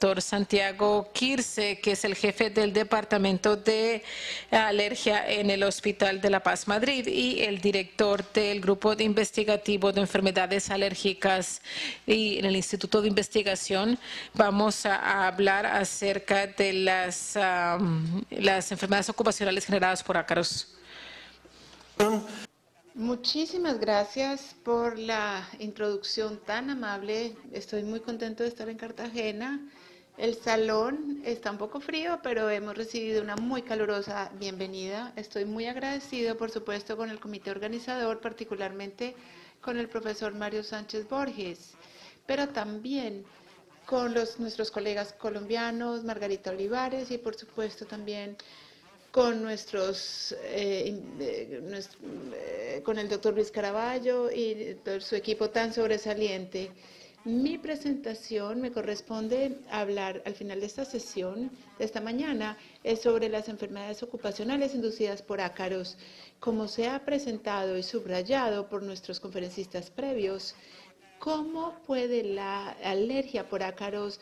doctor Santiago Quirce, que es el jefe del Departamento de Alergia en el Hospital de La Paz, Madrid, y el director del Grupo Investigativo de Enfermedades Alérgicas y en el Instituto de Investigación. Vamos a hablar acerca de las enfermedades ocupacionales generadas por ácaros. Muchísimas gracias por la introducción tan amable. Estoy muy contento de estar en Cartagena. El salón está un poco frío, pero hemos recibido una muy calurosa bienvenida. Estoy muy agradecido, por supuesto, con el comité organizador, particularmente con el profesor Mario Sánchez Borges, pero también con nuestros colegas colombianos, Margarita Olivares, y por supuesto también con con el doctor Luis Caraballo y su equipo tan sobresaliente. Mi presentación me corresponde hablar al final de esta sesión, de esta mañana, es sobre las enfermedades ocupacionales inducidas por ácaros. Como se ha presentado y subrayado por nuestros conferencistas previos, ¿cómo puede la alergia por ácaros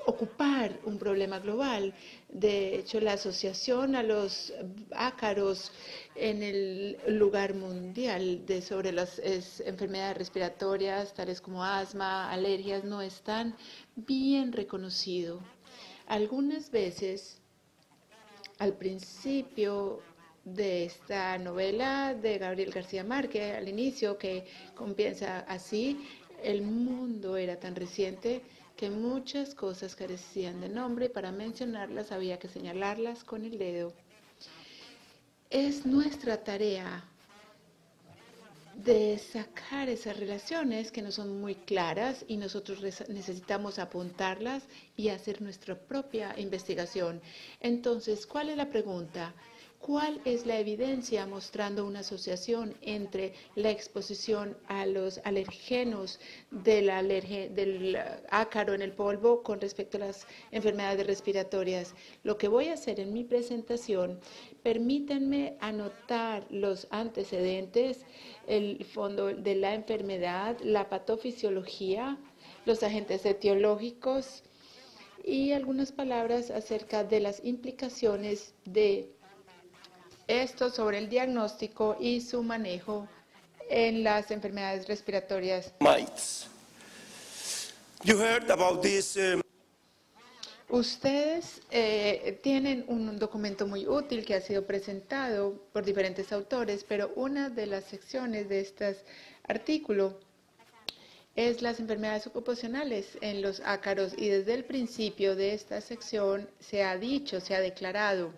ocupar un problema global? De hecho, la asociación a los ácaros en el lugar mundial sobre las enfermedades respiratorias, tales como asma, alergias, no es tan bien reconocido. Algunas veces, al principio de esta novela de Gabriel García Márquez, al inicio, que comienza así: el mundo era tan reciente que muchas cosas carecían de nombre y para mencionarlas había que señalarlas con el dedo. Es nuestra tarea de sacar esas relaciones que no son muy claras y nosotros necesitamos apuntarlas y hacer nuestra propia investigación. Entonces, ¿cuál es la pregunta? ¿Cuál es la evidencia mostrando una asociación entre la exposición a los alergenos del ácaro en el polvo con respecto a las enfermedades respiratorias? Lo que voy a hacer en mi presentación, permítanme anotar los antecedentes, el fondo de la enfermedad, la patofisiología, los agentes etiológicos y algunas palabras acerca de las implicaciones de esto sobre el diagnóstico y su manejo en las enfermedades respiratorias. You heard about this. Ustedes tienen un documento muy útil que ha sido presentado por diferentes autores, pero una de las secciones de este artículo es las enfermedades ocupacionales en los ácaros, y desde el principio de esta sección se ha declarado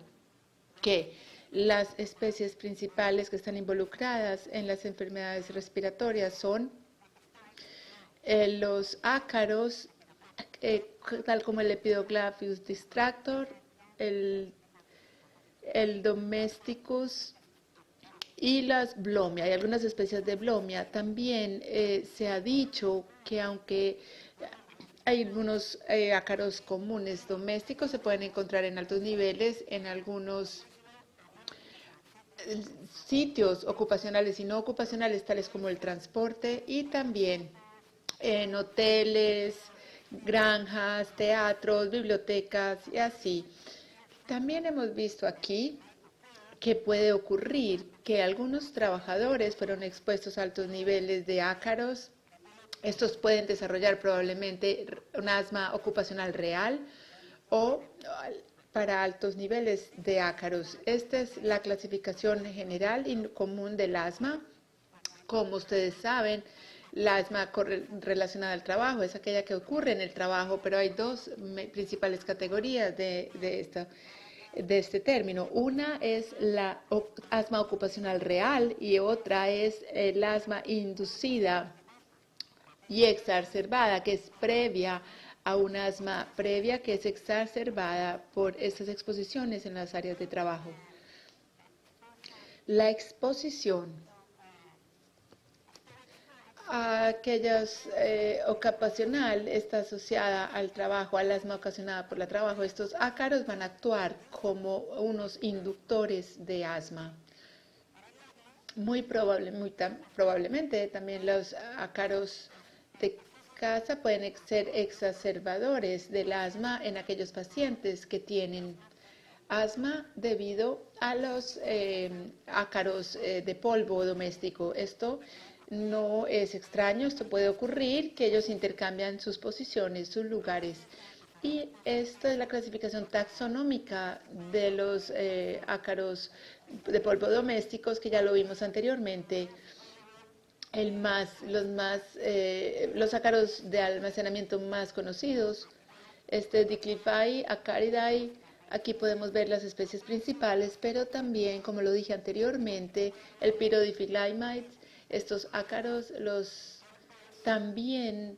que las especies principales que están involucradas en las enfermedades respiratorias son los ácaros, tal como el Lepidoglaphus distractor, el Domesticus y las Blomia. Hay algunas especies de Blomia. También se ha dicho que aunque hay algunos ácaros comunes domésticos, se pueden encontrar en altos niveles en algunos sitios ocupacionales y no ocupacionales, tales como el transporte, y también en hoteles, granjas, teatros, bibliotecas y así. También hemos visto aquí que puede ocurrir que algunos trabajadores fueron expuestos a altos niveles de ácaros. Estos pueden desarrollar probablemente un asma ocupacional real o para altos niveles de ácaros. Esta es la clasificación general y común del asma. Como ustedes saben, la asma relacionada al trabajo es aquella que ocurre en el trabajo, pero hay dos principales categorías de este término. Una es la asma ocupacional real y otra es el asma inducida y exacerbada, que es previa a un asma previa que es exacerbada por estas exposiciones en las áreas de trabajo. La exposición a aquellas ocupacional está asociada al trabajo, al asma ocasionada por el trabajo. Estos ácaros van a actuar como unos inductores de asma. Muy probablemente también los ácaros casa pueden ser exacerbadores del asma en aquellos pacientes que tienen asma debido a los ácaros de polvo doméstico. Esto no es extraño, esto puede ocurrir, que ellos intercambian sus posiciones, sus lugares. Y esta es la clasificación taxonómica de los ácaros de polvo domésticos, que ya lo vimos anteriormente. Los ácaros de almacenamiento más conocidos, Diclifeae, Acaridae. Aquí podemos ver las especies principales, pero también, como lo dije anteriormente, el Pyrodiphyllamides. Estos ácaros también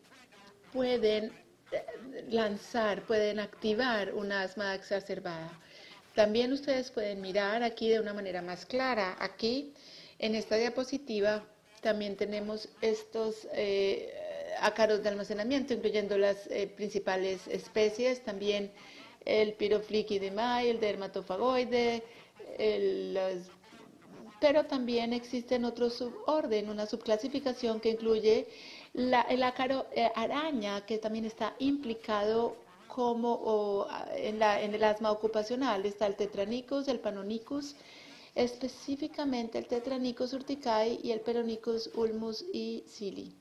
pueden pueden activar una asma exacerbada. También ustedes pueden mirar aquí de una manera más clara. Aquí, en esta diapositiva, también tenemos estos ácaros de almacenamiento, incluyendo las principales especies, también el Pyroflichidae, el dermatofagoide, pero también existen otro suborden, una subclasificación que incluye el ácaro araña, que también está implicado en el asma ocupacional. Está el Tetranicus, el Panonicus, específicamente el Tetranicus urticae y el Peronicus ulmus y cili.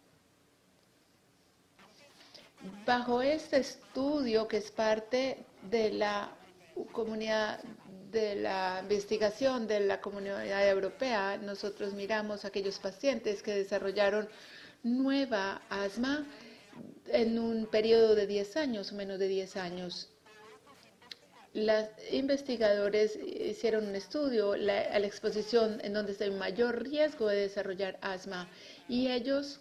Bajo este estudio, que es parte de la comunidad de la investigación de la Comunidad Europea, nosotros miramos a aquellos pacientes que desarrollaron nueva asma en un periodo de 10 años o menos de 10 años. Los investigadores hicieron un estudio a la exposición en donde está el mayor riesgo de desarrollar asma, y ellos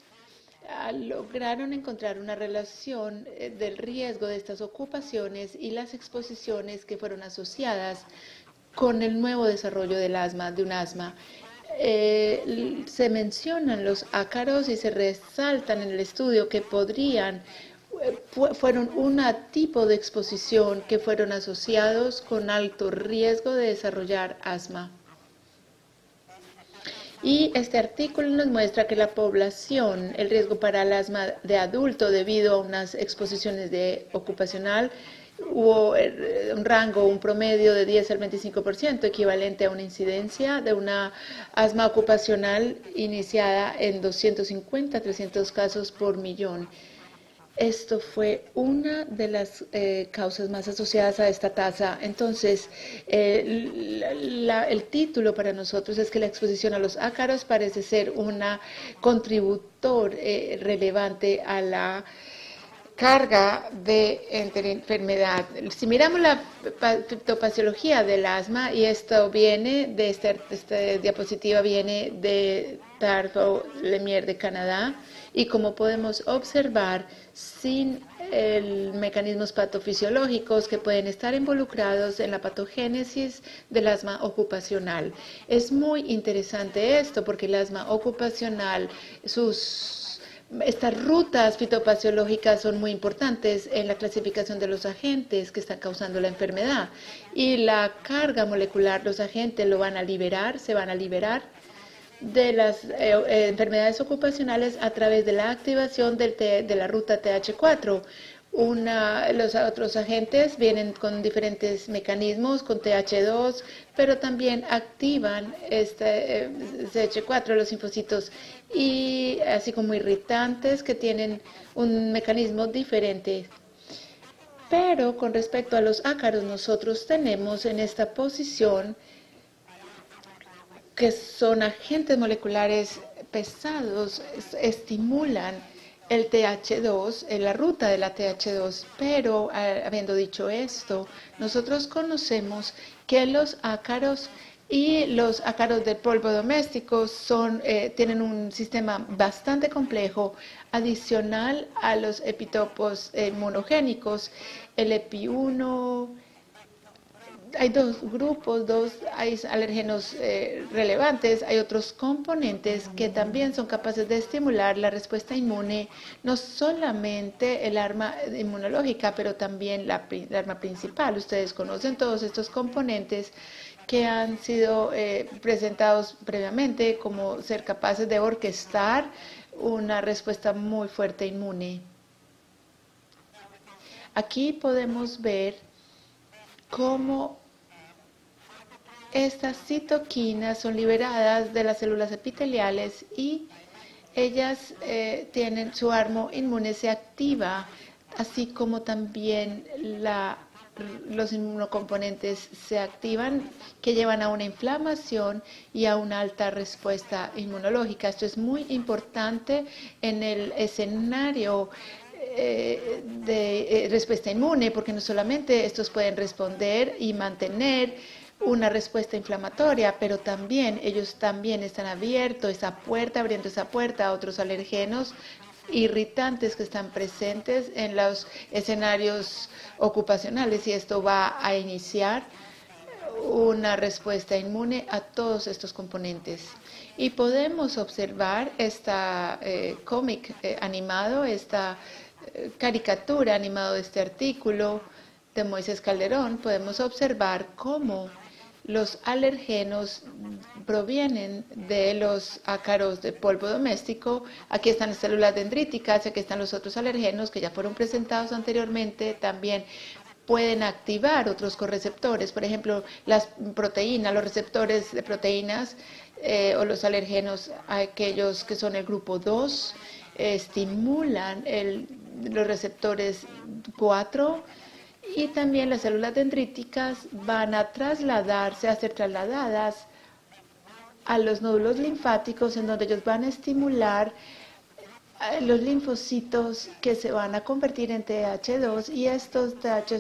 lograron encontrar una relación del riesgo de estas ocupaciones y las exposiciones que fueron asociadas con el nuevo desarrollo del asma, de un asma. Se mencionan los ácaros y se resaltan en el estudio que fueron un tipo de exposición que fueron asociados con alto riesgo de desarrollar asma. Y este artículo nos muestra que la población, el riesgo para el asma de adulto debido a unas exposiciones ocupacional, hubo un rango, un promedio de 10 al 25%, equivalente a una incidencia de una asma ocupacional iniciada en 250 a 300 casos por millón. Esto fue una de las causas más asociadas a esta tasa. Entonces, el título para nosotros es que la exposición a los ácaros parece ser un contributor relevante a la carga de enfermedad. Si miramos la fitopatología del asma, y esto viene de esta diapositiva, viene de Tarfo Lemier de Canadá, y como podemos observar, sin mecanismos patofisiológicos que pueden estar involucrados en la patogénesis del asma ocupacional. Es muy interesante esto porque el asma ocupacional, estas rutas fitopatológicas son muy importantes en la clasificación de los agentes que están causando la enfermedad, y la carga molecular, los agentes se van a liberar de las enfermedades ocupacionales a través de la activación de la ruta TH4. Los otros agentes vienen con diferentes mecanismos, con TH2, pero también activan CH4, los linfocitos, y así como irritantes que tienen un mecanismo diferente. Pero con respecto a los ácaros, nosotros tenemos en esta posición que son agentes moleculares pesados, estimulan el TH2, en la ruta de la TH2, pero habiendo dicho esto, nosotros conocemos que los ácaros y los ácaros del polvo doméstico tienen un sistema bastante complejo, adicional a los epitopos monogénicos, el EPI1. Hay dos grupos, hay alérgenos relevantes, hay otros componentes que también son capaces de estimular la respuesta inmune, no solamente el arma inmunológica, pero también la arma principal. Ustedes conocen todos estos componentes que han sido presentados previamente como ser capaces de orquestar una respuesta muy fuerte inmune. Aquí podemos ver cómo estas citoquinas son liberadas de las células epiteliales y ellas tienen su arma inmune se activa, así como también los inmunocomponentes se activan que llevan a una inflamación y a una alta respuesta inmunológica. Esto es muy importante en el escenario de respuesta inmune, porque no solamente estos pueden responder y mantener una respuesta inflamatoria, pero también ellos también están abriendo esa puerta a otros alergenos irritantes que están presentes en los escenarios ocupacionales, y esto va a iniciar una respuesta inmune a todos estos componentes. Y podemos observar esta cómic animado, esta caricatura animado de este artículo de Moisés Calderón. Podemos observar cómo los alergenos provienen de los ácaros de polvo doméstico. Aquí están las células dendríticas, aquí están los otros alergenos que ya fueron presentados anteriormente. También pueden activar otros correceptores, por ejemplo, las proteínas, los receptores de proteínas o los alergenos, aquellos que son el grupo 2, estimulan los receptores 4, y también las células dendríticas van a ser trasladadas a los nódulos linfáticos, en donde ellos van a estimular los linfocitos que se van a convertir en TH2, y estos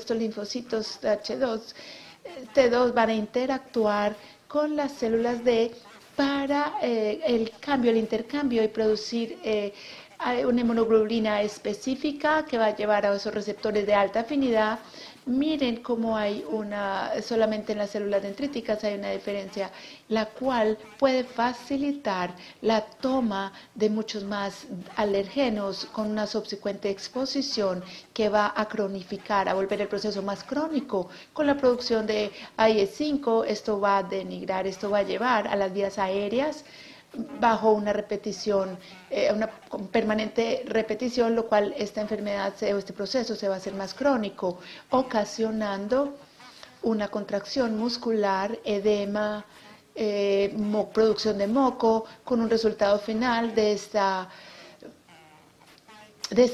linfocitos T2 van a interactuar con las células D para el intercambio y producir una inmunoglobulina específica que va a llevar a esos receptores de alta afinidad. Miren cómo hay solamente en las células dendríticas hay una diferencia, la cual puede facilitar la toma de muchos más alergenos con una subsecuente exposición que va a cronificar, a volver el proceso más crónico. Con la producción de IE5, esto va a denigrar, esto va a llevar a las vías aéreas bajo una repetición, una permanente repetición, lo cual esta enfermedad o este proceso se va a hacer más crónico, ocasionando una contracción muscular, edema, producción de moco, con un resultado final de este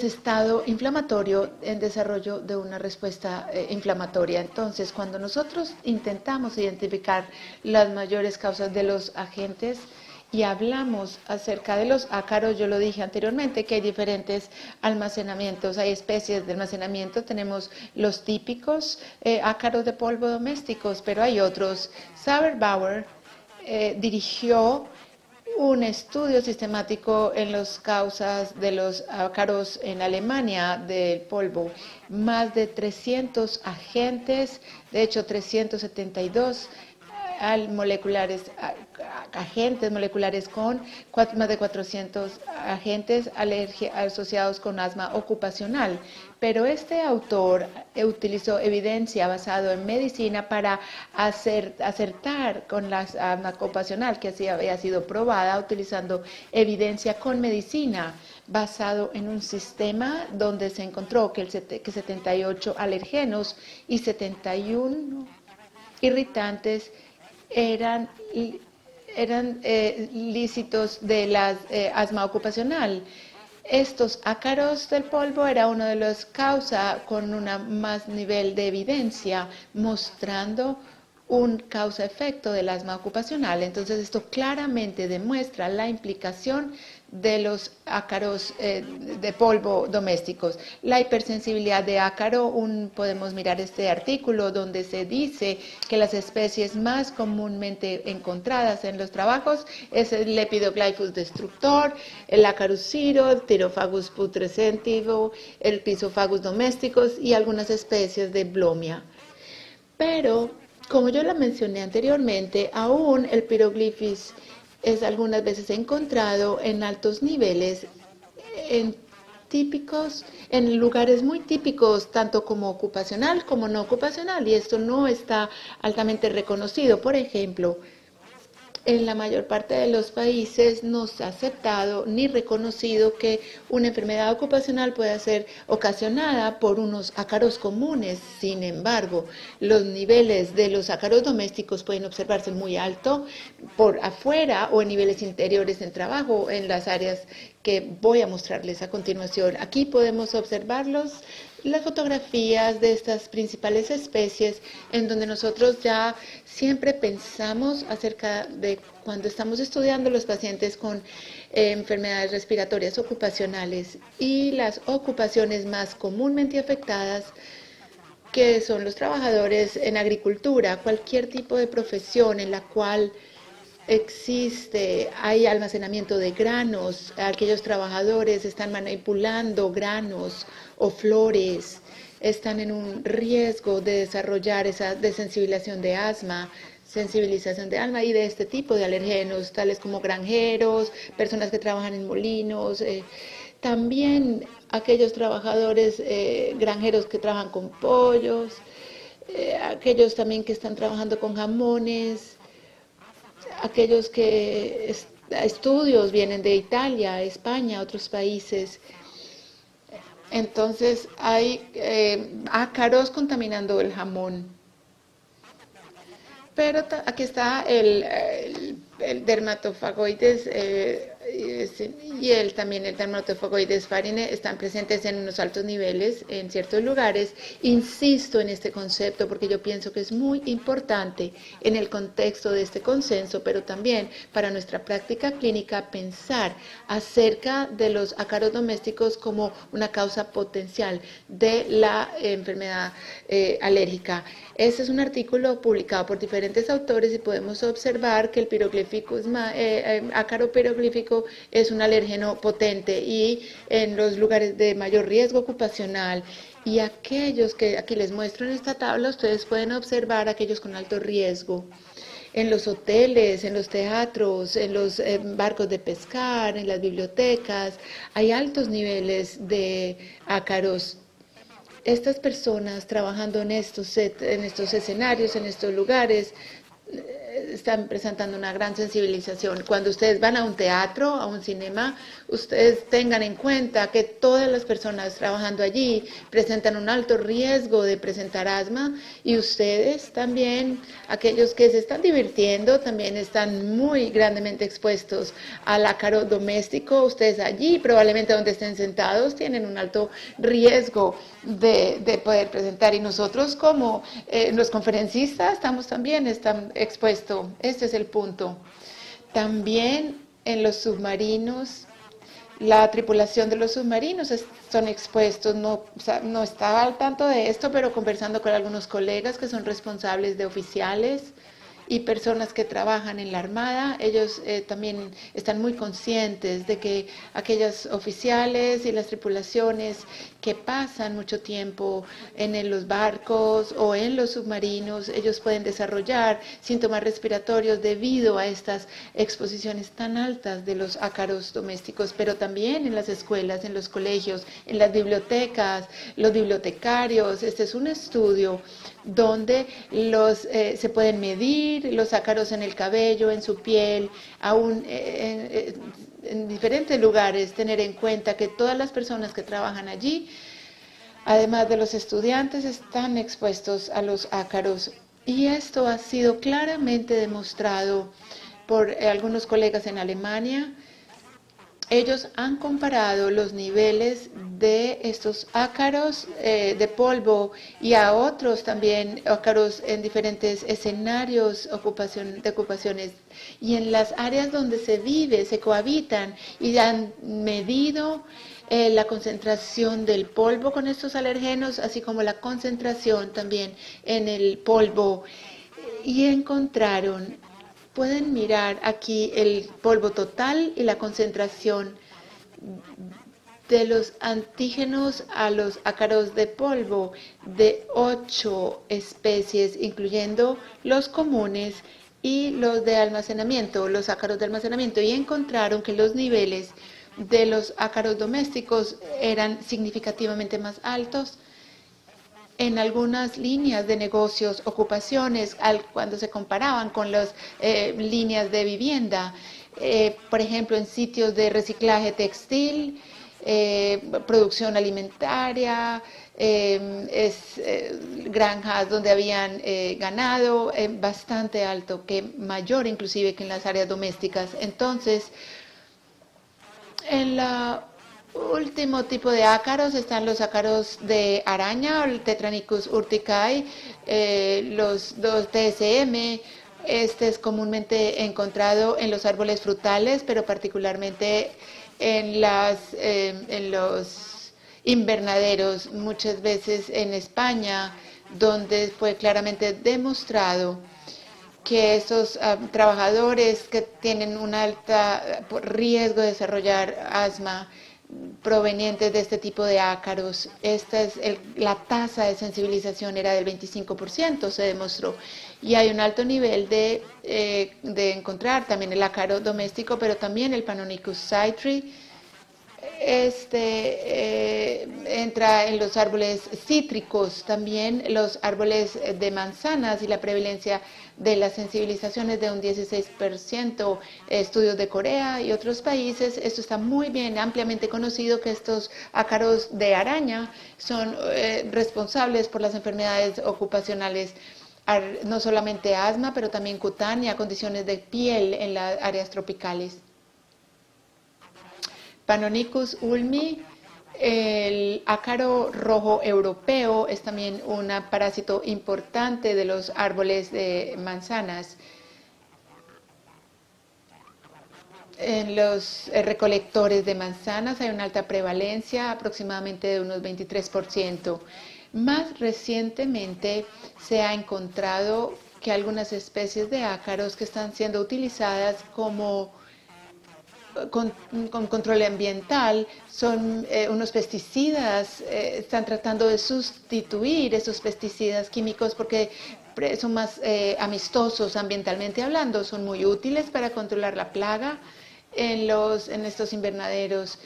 estado inflamatorio en desarrollo de una respuesta inflamatoria. Entonces, cuando nosotros intentamos identificar las mayores causas de los agentes y hablamos acerca de los ácaros, yo lo dije anteriormente que hay diferentes almacenamientos, hay especies de almacenamiento, tenemos los típicos ácaros de polvo domésticos, pero hay otros. Sauerbauer dirigió un estudio sistemático en las causas de los ácaros en Alemania del polvo. Más de 300 agentes, de hecho 372 agentes moleculares con más de 400 agentes asociados con asma ocupacional. Pero este autor utilizó evidencia basada en medicina para acertar con la asma ocupacional que así había sido probada utilizando evidencia con medicina, basado en un sistema donde se encontró que 78 alergenos y 71 irritantes eran lícitos de la asma ocupacional. Estos ácaros del polvo era uno de los causas con un más nivel de evidencia mostrando un causa-efecto del asma ocupacional. Entonces esto claramente demuestra la implicación de los ácaros de polvo domésticos. La hipersensibilidad de ácaro, podemos mirar este artículo donde se dice que las especies más comúnmente encontradas en los trabajos es el Lepidoglyphus destructor, el Acarus-Ciro, el Thyrophagus putrescentivo, el Pisofagus domesticus y algunas especies de Blomia. Pero, como yo la mencioné anteriormente, aún el Pyroglyphis es algunas veces encontrado en altos niveles, en lugares muy típicos, tanto como ocupacional como no ocupacional, y esto no está altamente reconocido. Por ejemplo, en la mayor parte de los países no se ha aceptado ni reconocido que una enfermedad ocupacional puede ser ocasionada por unos ácaros comunes. Sin embargo, los niveles de los ácaros domésticos pueden observarse muy alto por afuera o en niveles interiores en trabajo, en las áreas que voy a mostrarles a continuación. Aquí podemos observarlos, las fotografías de estas principales especies, en donde nosotros ya siempre pensamos acerca de cuando estamos estudiando los pacientes con enfermedades respiratorias ocupacionales y las ocupaciones más comúnmente afectadas, que son los trabajadores en agricultura, cualquier tipo de profesión en la cual hay almacenamiento de granos, aquellos trabajadores están manipulando granos o flores, están en un riesgo de desarrollar esa desensibilización de asma, sensibilización de alma y de este tipo de alergenos, tales como granjeros, personas que trabajan en molinos, también aquellos trabajadores granjeros que trabajan con pollos, aquellos también que están trabajando con jamones, aquellos que estudios vienen de Italia, España, otros países. Entonces hay ácaros contaminando el jamón. Pero aquí está el dermatofagoides y también el dermatofagoides farine están presentes en unos altos niveles en ciertos lugares. Insisto en este concepto porque yo pienso que es muy importante en el contexto de este consenso, pero también para nuestra práctica clínica pensar acerca de los ácaros domésticos como una causa potencial de la enfermedad alérgica. Este es un artículo publicado por diferentes autores y podemos observar que el piroglífico, ácaro piroglífico es un alérgeno potente y en los lugares de mayor riesgo ocupacional y aquellos que aquí les muestro en esta tabla, ustedes pueden observar aquellos con alto riesgo. En los hoteles, en los teatros, en los barcos de pescar, en las bibliotecas, hay altos niveles de ácaros. Estas personas trabajando en estos escenarios, en estos lugares, están presentando una gran sensibilización. Cuando ustedes van a un teatro, a un cinema, ustedes tengan en cuenta que todas las personas trabajando allí presentan un alto riesgo de presentar asma y ustedes también, aquellos que se están divirtiendo, también están muy grandemente expuestos al ácaro doméstico. Ustedes allí, probablemente donde estén sentados, tienen un alto riesgo de poder presentar y nosotros como los conferencistas están expuestos. Este es el punto. También en los submarinos, la tripulación de los submarinos son expuestos. No estaba al tanto de esto, pero conversando con algunos colegas que son responsables de oficiales y personas que trabajan en la Armada, ellos también están muy conscientes de que aquellos oficiales y las tripulaciones que pasan mucho tiempo en los barcos o en los submarinos, ellos pueden desarrollar síntomas respiratorios debido a estas exposiciones tan altas de los ácaros domésticos, pero también en las escuelas, en los colegios, en las bibliotecas, los bibliotecarios. Este es un estudio donde se pueden medir los ácaros en el cabello, en su piel, aún en diferentes lugares, tener en cuenta que todas las personas que trabajan allí, además de los estudiantes, están expuestos a los ácaros. Y esto ha sido claramente demostrado por algunos colegas en Alemania. Ellos han comparado los niveles de estos ácaros de polvo y a otros también ácaros en diferentes escenarios de ocupaciones y en las áreas donde se vive, se cohabitan y han medido la concentración del polvo con estos alergenos, así como la concentración también en el polvo y encontraron. Pueden mirar aquí el polvo total y la concentración de los antígenos a los ácaros de polvo de 8 especies, incluyendo los comunes y los de almacenamiento, los ácaros de almacenamiento, y encontraron que los niveles de los ácaros domésticos eran significativamente más altos en algunas líneas de negocios, ocupaciones, cuando se comparaban con las líneas de vivienda. Por ejemplo, en sitios de reciclaje textil, producción alimentaria, granjas donde habían ganado, bastante alto, mayor inclusive que en las áreas domésticas. Entonces, en la último tipo de ácaros están los ácaros de araña, el Tetranicus urticae, los dos TSM. Este es comúnmente encontrado en los árboles frutales, pero particularmente en los invernaderos, muchas veces en España, donde fue claramente demostrado que esos trabajadores que tienen un alto riesgo de desarrollar asma provenientes de este tipo de ácaros, la tasa de sensibilización era del 25%, se demostró. Y hay un alto nivel de encontrar también el ácaro doméstico, pero también el Panonicus citri. Entra en los árboles cítricos, también los árboles de manzanas, y la prevalencia de las sensibilizaciones de un 16%, estudios de Corea y otros países. Esto está muy bien, ampliamente conocido, que estos ácaros de araña son responsables por las enfermedades ocupacionales, no solamente asma, pero también cutánea, condiciones de piel en las áreas tropicales. Panonicus ulmi, el ácaro rojo europeo, es también un parásito importante de los árboles de manzanas. En los recolectores de manzanas hay una alta prevalencia, aproximadamente de unos 23%. Más recientemente se ha encontrado que algunas especies de ácaros que están siendo utilizadas como con control ambiental, son unos pesticidas, están tratando de sustituir esos pesticidas químicos porque son más amistosos ambientalmente hablando, son muy útiles para controlar la plaga en estos invernaderos,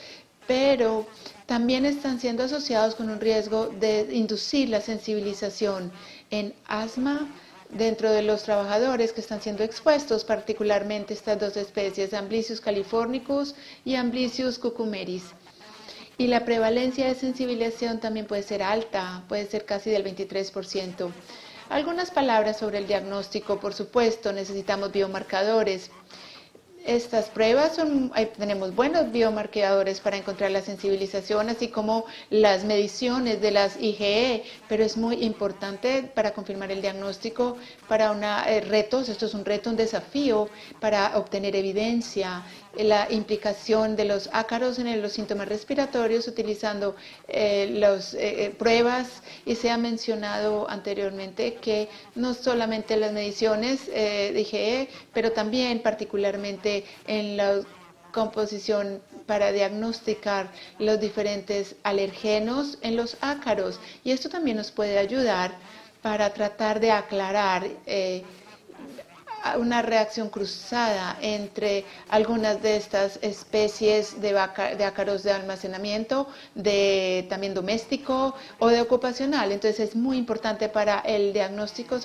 pero también están siendo asociados con un riesgo de inducir la sensibilización en asma dentro de los trabajadores que están siendo expuestos, particularmente estas dos especies, Amblicius californicus y Amblicius cucumeris. Y la prevalencia de sensibilización también puede ser alta, puede ser casi del 23%. Algunas palabras sobre el diagnóstico. Por supuesto, necesitamos biomarcadores. Estas pruebas tenemos buenos biomarcadores para encontrar la sensibilización, así como las mediciones de las IgE, pero es muy importante para confirmar el diagnóstico, para retos. Esto es un reto, un desafío para obtener evidencia, la implicación de los ácaros en los síntomas respiratorios utilizando las pruebas, y se ha mencionado anteriormente que no solamente las mediciones de IgE, pero también particularmente en la composición para diagnosticar los diferentes alergenos en los ácaros, y esto también nos puede ayudar para tratar de aclarar una reacción cruzada entre algunas de estas especies de ácaros de almacenamiento, también doméstico o de ocupacional. Entonces es muy importante para el diagnóstico,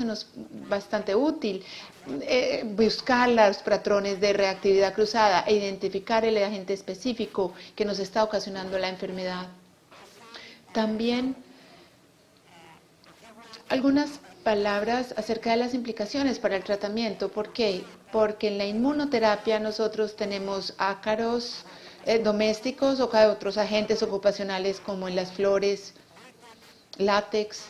bastante útil buscar los patrones de reactividad cruzada e identificar el agente específico que nos está ocasionando la enfermedad. También algunas palabras acerca de las implicaciones para el tratamiento. ¿Por qué? Porque en la inmunoterapia nosotros tenemos ácaros domésticos o otros agentes ocupacionales como en las flores, látex.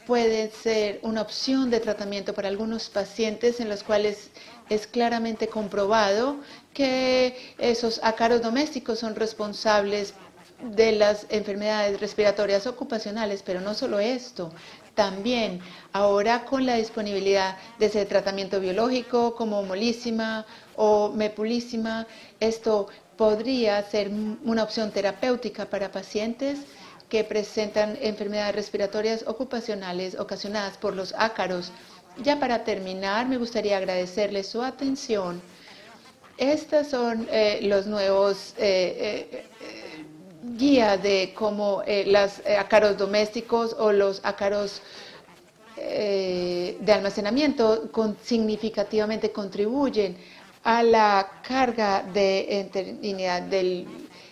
Puede ser una opción de tratamiento para algunos pacientes en los cuales es claramente comprobado que esos ácaros domésticos son responsables de las enfermedades respiratorias ocupacionales, pero no solo esto. También ahora con la disponibilidad de ese tratamiento biológico como Molísima o Mepulísima, esto podría ser una opción terapéutica para pacientes que presentan enfermedades respiratorias ocupacionales ocasionadas por los ácaros. Ya para terminar, me gustaría agradecerles su atención. Estos son los nuevos guía de cómo los ácaros domésticos o los ácaros de almacenamiento significativamente contribuyen a la carga de interinidad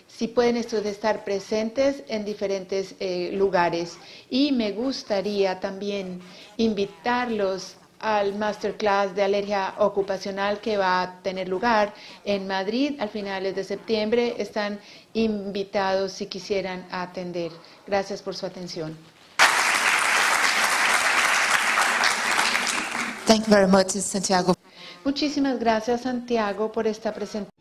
si pueden estar presentes en diferentes lugares. Y me gustaría también invitarlos al masterclass de alergia ocupacional que va a tener lugar en Madrid a finales de septiembre. Están invitados si quisieran atender. Gracias por su atención. Thank you very much, Santiago. Muchísimas gracias, Santiago, por esta presentación.